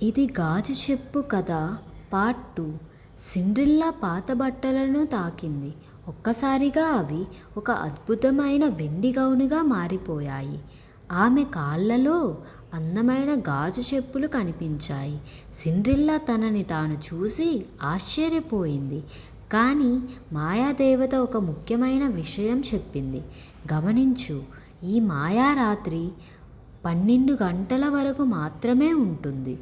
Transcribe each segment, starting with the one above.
ఇది గాజు చెప్పు కథ పార్ట్ 2. సిండ్రిల్లా పాత బట్టలను తాకింది. ఒక్కసారిగా అవి ఒక అద్భుతమైన వెండి గౌనుగా మారిపోయాయి. ఆమె కాళ్ళలో అందమైన గాజు చెప్పులు కనిపించాయి. సిండ్రిల్లా తనని తాను చూసి ఆశ్చర్యపోయింది. కానీ మాయాదేవత ఒక ముఖ్యమైన విషయం చెప్పింది. గమనించు, ఈ మాయారాత్రి 12 గంటల వరకు మాత్రమే ఉంటుంది.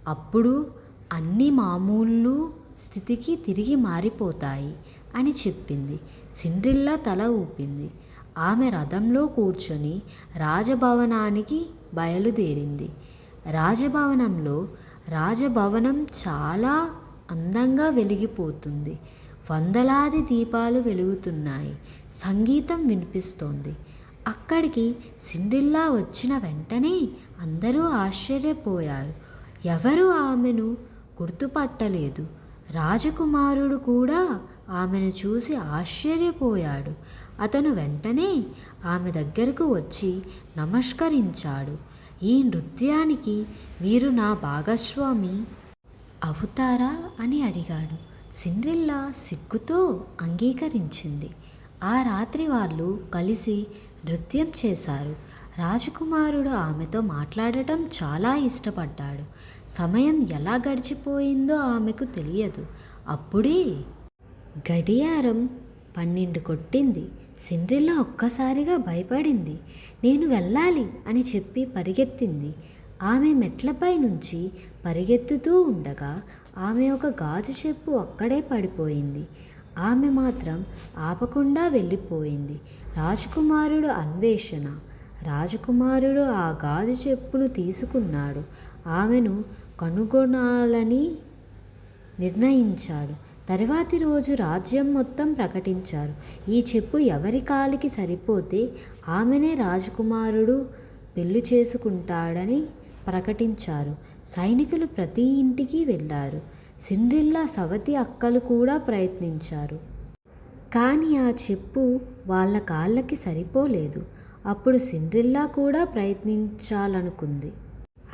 అప్పుడు అన్నీ మామూలు స్థితికి తిరిగి మారిపోతాయి అని చెప్పింది. సిండ్రిల్లా తల ఊపింది. ఆమె రథంలో కూర్చొని రాజభవనానికి బయలుదేరింది. రాజభవనం చాలా అందంగా వెలిగిపోతుంది. వందలాది దీపాలు వెలుగుతున్నాయి. సంగీతం వినిపిస్తోంది. అక్కడికి సిండ్రిల్లా వచ్చిన వెంటనే అందరూ ఆశ్చర్యపోయారు. ఎవరూ ఆమెను గుర్తుపట్టలేదు. రాజకుమారుడు కూడా ఆమెను చూసి ఆశ్చర్యపోయాడు. అతను వెంటనే ఆమె దగ్గరకు వచ్చి నమస్కరించాడు. ఈ నృత్యానికి మీరు నా భాగస్వామి అవుతారా అని అడిగాడు. సిండ్రిల్లా సిగ్గుతో అంగీకరించింది. ఆ రాత్రి వాళ్ళు కలిసి నృత్యం చేశారు. రాజకుమారుడు ఆమెతో మాట్లాడటం చాలా ఇష్టపడ్డాడు. సమయం ఎలా గడిచిపోయిందో ఆమెకు తెలియదు. అప్పుడే గడియారం 12 కొట్టింది. సిండ్రిల్లా ఒక్కసారిగా భయపడింది. నేను వెళ్ళాలి అని చెప్పి పరిగెత్తింది. ఆమె మెట్లపై నుంచి పరిగెత్తుతూ ఉండగా ఆమె ఒక గాజు చెప్పు అక్కడే పడిపోయింది. ఆమె మాత్రం ఆపకుండా వెళ్ళిపోయింది. రాజకుమారుడు అన్వేషణ. రాజకుమారుడు ఆ గాజు చెప్పును తీసుకున్నాడు. ఆమెను కనుగొనాలని నిర్ణయించాడు. తరువాతి రోజు రాజ్యం మొత్తం ప్రకటించారు. ఈ చెప్పు ఎవరి కాలికి సరిపోతే ఆమెనే రాజకుమారుడు పెళ్లి చేసుకుంటాడని ప్రకటించారు. సైనికులు ప్రతి ఇంటికి వెళ్ళారు. సిండ్రిల్లా సవతి అక్కలు కూడా ప్రయత్నించారు. కానీ ఆ చెప్పు వాళ్ళ కాళ్ళకి సరిపోలేదు. అప్పుడు సిండ్రిల్లా కూడా ప్రయత్నించాలనుకుంది.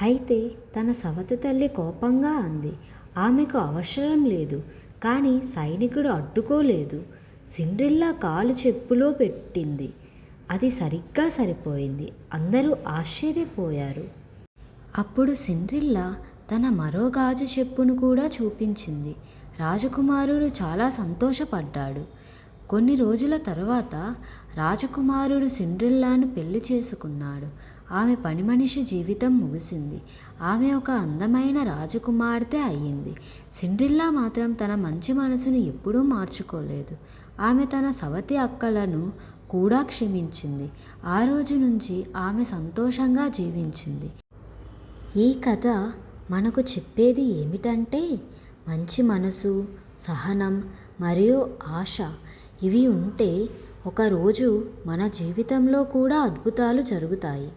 అయితే తన సవతి తల్లి కోపంగా అంది. ఆమెకు అవసరం లేదు. కానీ సైనికుడు అడ్డుకోలేదు. సిండ్రిల్లా కాలు చెప్పులో పెట్టింది. అది సరిగ్గా సరిపోయింది. అందరూ ఆశ్చర్యపోయారు. అప్పుడు సిండ్రిల్లా తన మరో గాజు చెప్పును కూడా చూపించింది. రాజకుమారుడు చాలా సంతోషపడ్డాడు. కొన్ని రోజుల తరువాత రాజకుమారుడు సిండ్రిల్లాను పెళ్లి చేసుకున్నాడు. ఆమె పనిమనిషి జీవితం ముగిసింది. ఆమె ఒక అందమైన రాజకుమార్తె అయ్యింది. సిండ్రిల్లా మాత్రం తన మంచి మనసును ఎప్పుడూ మార్చుకోలేదు. ఆమె తన సవతి అక్కలను కూడా క్షమించింది. ఆ రోజు నుంచి ఆమె సంతోషంగా జీవించింది. ఈ కథ మనకు చెప్పేది ఏమిటంటే, మంచి మనసు, సహనం మరియు ఆశ ఇవి ఉంటే ఒకరోజు మన జీవితంలో కూడా అద్భుతాలు జరుగుతాయి.